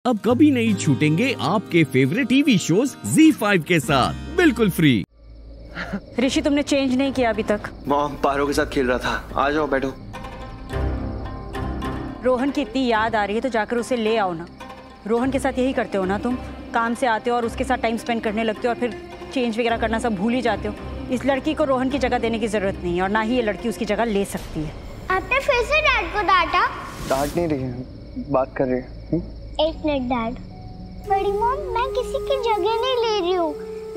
अब कभी नहीं छूटेंगे आपके फेवरेट टीवी शोज ZEE5 के साथ बिल्कुल फ्री। ऋषि, तुमने चेंज नहीं किया अभी तक। मॉम पारो के साथ खेल रहा था। आ जाओ बैठो। रोहन की इतनी याद आ रही है तो जाकर उसे ले आओ ना। रोहन के साथ यही करते हो ना तुम, काम से आते हो और उसके साथ टाइम स्पेंड करने लगते हो और फिर चेंज वगैरह करना सब भूल ही जाते हो। इस लड़की को रोहन की जगह देने की जरूरत नहीं है और ना ही ये लड़की उसकी जगह ले सकती है। आपने फिर से डैड को डांटा? डांट नहीं रही है, बात कर रही है। एक मिनट डैड। बड़ी मॉम, मैं किसी की जगह नहीं ले रही हूँ,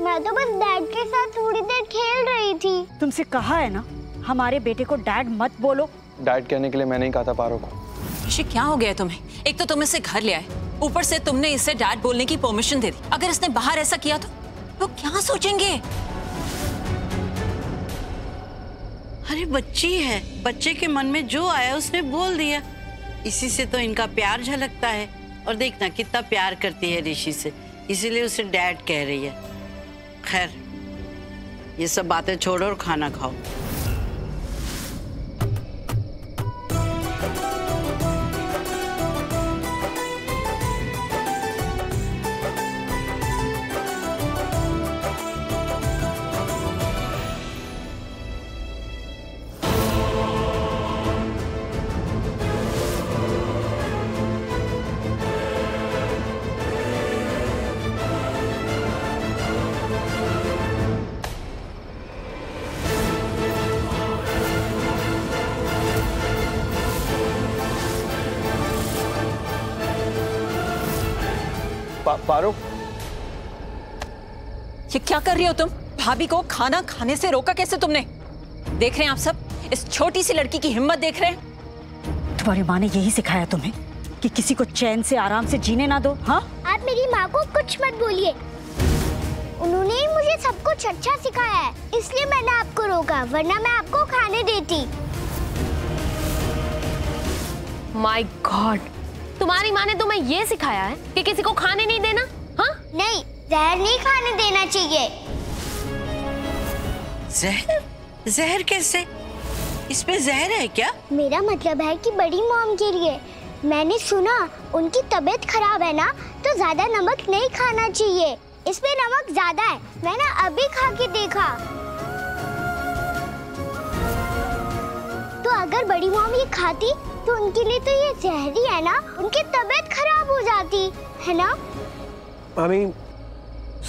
मैं तो बस डैड के साथ थोड़ी देर खेल रही थी। तुमसे कहा है ना हमारे बेटे को डैड मत बोलो। डैड कहने के लिए मैंने ही कहा था पारो को। ऋषि, क्या हो गया तुम्हें? एक तो तुम इसे घर ले आए, ऊपर से तुमने इसे डैड बोलने की परमिशन दे दी। अगर इसने बाहर ऐसा किया तो लोग क्या सोचेंगे? अरे बच्ची है, बच्चे के मन में जो आया उसने बोल दिया। इसी से तो इनका प्यार झलकता है। और देखना कितना प्यार करती है ऋषि से, इसीलिए उसे डैड कह रही है। खैर, ये सब बातें छोड़ो और खाना खाओ। पारो, ये क्या कर रही हो तुम? भाभी को खाना खाने से रोका कैसे तुमने? देख रहे हैं आप सब, इस छोटी सी लड़की की हिम्मत देख रहे हैं? तुम्हारी माँ ने यही सिखाया तुम्हें कि किसी को चैन से आराम से जीने ना दो? हाँ, आप मेरी माँ को कुछ मत बोलिए, उन्होंने ही मुझे सब कुछ अच्छा सिखाया है, इसलिए मैंने आपको रोका, वरना मैं आपको खाने देती। माय गॉड, तुम्हारी माँ ने तुम्हें ये सिखाया है कि किसी को खाने नहीं देना? हाँ? नहीं, जहर नहीं खाने देना चाहिए। जहर? जहर कैसे? इसमें जहर है क्या? मेरा मतलब है कि बड़ी मॉम के लिए। मैंने सुना उनकी तबीयत खराब है ना, तो ज्यादा नमक नहीं खाना चाहिए, इसमें नमक ज्यादा है। मैंने अभी खा के देखा। तो अगर बड़ी मॉम ये खाती तो उनके लिए तो ये जहरी है ना, उनकी तबीयत खराब हो जाती है ना। मामी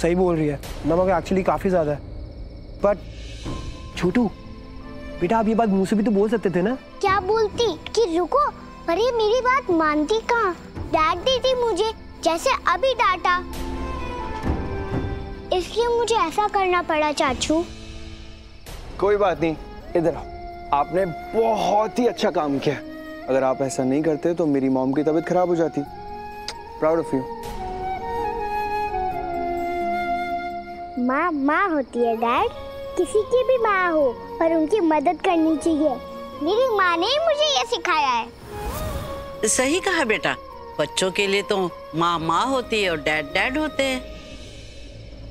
सही बोल रही है, नमक एक्चुअली काफी ज्यादा है। बट छोटू बेटा, आप ये बात मुंह से भी तो बोल सकते थे ना। क्या बोलती कि रुको, पर ये मेरी बात मानती कहाँ। डांट देती मुझे, जैसे अभी डांटा, इसलिए मुझे ऐसा करना पड़ा चाचू। कोई बात नहीं, इधर आओ। आपने बहुत ही अच्छा काम किया। अगर आप ऐसा नहीं करते तो मेरी मॉम की तबीयत खराब हो जाती। Proud of you. माँ माँ होती है डैड, किसी की भी माँ हो पर उनकी मदद करनी चाहिए। मेरी माँ ने ही मुझे ये सिखाया है। सही कहा बेटा, बच्चों के लिए तो माँ माँ होती है और डैड डैड होते हैं।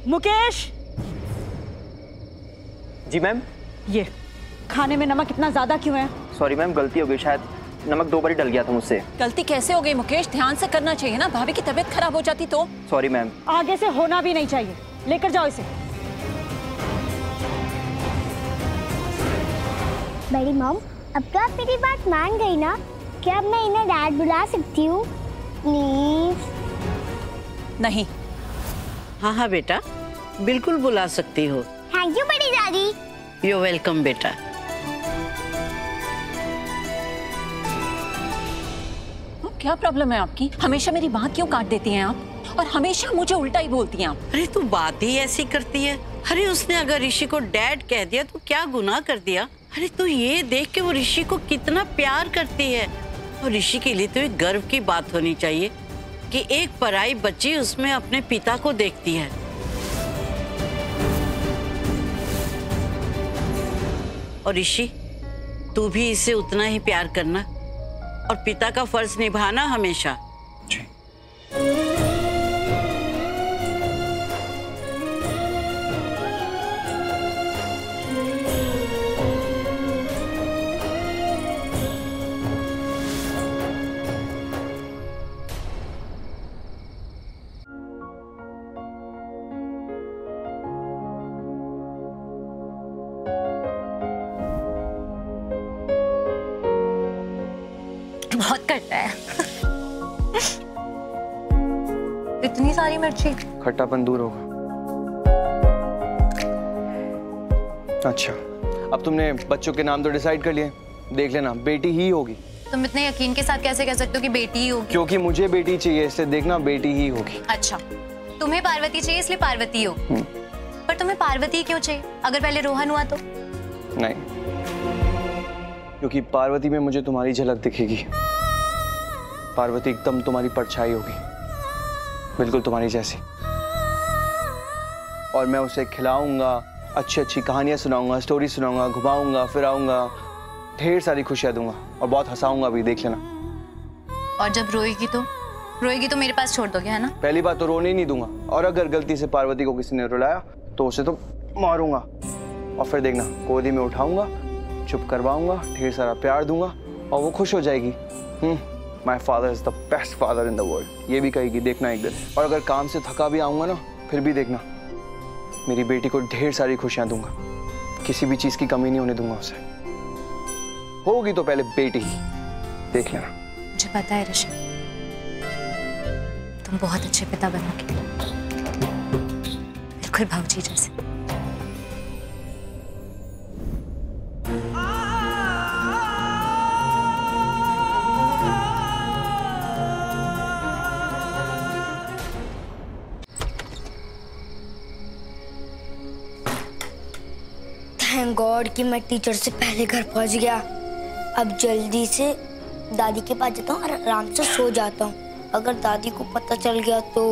मुकेश। जी मैम। ये खाने में नमक इतना ज्यादा क्यों है? सॉरी मैम, गलती हो गई, शायद नमक 2 बार ही डल गया था मुझसे। गलती कैसे हो गई मुकेश? ध्यान से करना चाहिए ना, भाभी की तबीयत खराब हो जाती तो। Sorry ma'am. आगे से होना भी नहीं चाहिए, लेकर जाओ इसे। बड़ी मॉम, अब तो आप मेरी बात मान गई ना? क्या अब मैं इन्हें डैड बुला सकती हूँ प्लीज? नहीं। हाँ हाँ बेटा, बिल्कुल बुला सकती हो। थैंक यू बड़ी दादी। यू वेलकम बेटा। क्या प्रॉब्लम है आपकी? हमेशा मेरी बात क्यों काट देती हैं आप? और हमेशा मुझे उल्टा ही बोलती हैं आप। अरे तू बात ही ऐसी करती है। अरे उसने अगर ऋषि को डैड कह दिया तो क्या गुनाह कर दिया? अरे तू ये देख के वो ऋषि को कितना प्यार करती है। और ऋषि के लिए तो एक गर्व की बात होनी चाहिए कि एक पराई बच्ची उसमें अपने पिता को देखती है। और ऋषि, तू भी इसे उतना ही प्यार करना और पिता का फर्ज निभाना हमेशा। जी। करता है। इतनी सारी मिर्ची, खट्टापन दूर होगा। अच्छा, अब तुमने बच्चों के नाम तो डिसाइड कर लिए, देख लेना बेटी ही होगी। तुम इतने यकीन के साथ कैसे कह सकते हो कि बेटी ही होगी? क्योंकि मुझे बेटी चाहिए, इसलिए देखना बेटी ही होगी। अच्छा, तुम्हें पार्वती चाहिए इसलिए पार्वती हो। पर तुम्हें पार्वती क्यों चाहिए? अगर पहले रोहन हुआ तो? नहीं, क्योंकि पार्वती में मुझे तुम्हारी झलक दिखेगी। पार्वती एकदम तुम्हारी परछाई होगी, बिल्कुल तुम्हारी जैसी। और मैं उसे खिलाऊंगा, अच्छी अच्छी कहानियां सुनाऊंगा, स्टोरी सुनाऊंगा, घुमाऊंगा, फिराऊंगा, ढेर सारी खुशियां दूंगा और बहुत हंसाऊंगा भी, देख लेना। और जब रोएगी तो मेरे पास छोड़ दोगे, है ना? पहली बात तो रोने ही नहीं दूंगा, और अगर गलती से पार्वती को किसी ने रुलाया तो उसे तो मारूंगा, और फिर देखना गोदी में उठाऊंगा, चुप करवाऊंगा, ढेर सारा प्यार दूंगा और वो खुश हो जाएगी। My father is the best father in the world, ये भी कहेगी, देखना एक दिन। और अगर काम से थका भी आऊंगा ना, फिर भी देखना मेरी बेटी को ढेर सारी खुशियां दूंगा, किसी भी चीज की कमी नहीं होने दूंगा उसे। होगी तो पहले बेटी ही, देख लेना। मुझे पता है ऋषि, तुम बहुत अच्छे पिता बनोगे, बिल्कुल भाऊजी जैसे। थैंक गॉड कि मैं टीचर से पहले घर पहुंच गया। अब जल्दी से दादी के पास जाता हूँ और आराम से सो जाता हूँ। अगर दादी को पता चल गया तो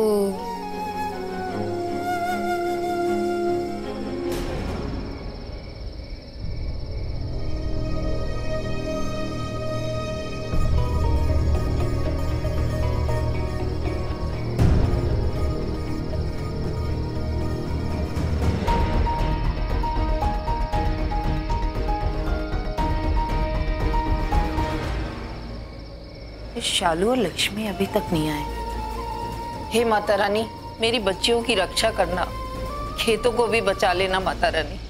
शालू और लक्ष्मी अभी तक नहीं आए। हे माता रानी, मेरी बच्चियों की रक्षा करना, खेतों को भी बचा लेना माता रानी।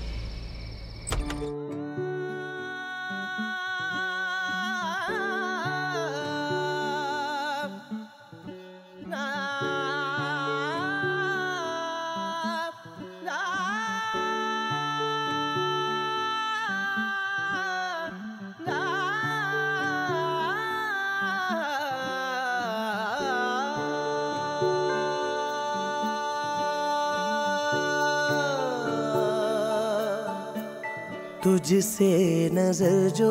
तुझसे नजर जो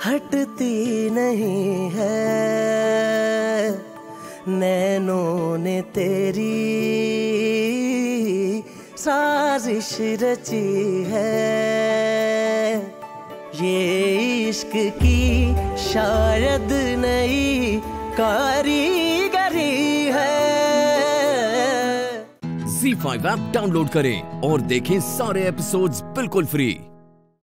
हटती नहीं है, नैनों ने तेरी साजिश रची है। ये इश्क की शायद नई कारीगरी है। ZEE5 ऐप डाउनलोड करें और देखें सारे एपिसोड्स बिल्कुल फ्री।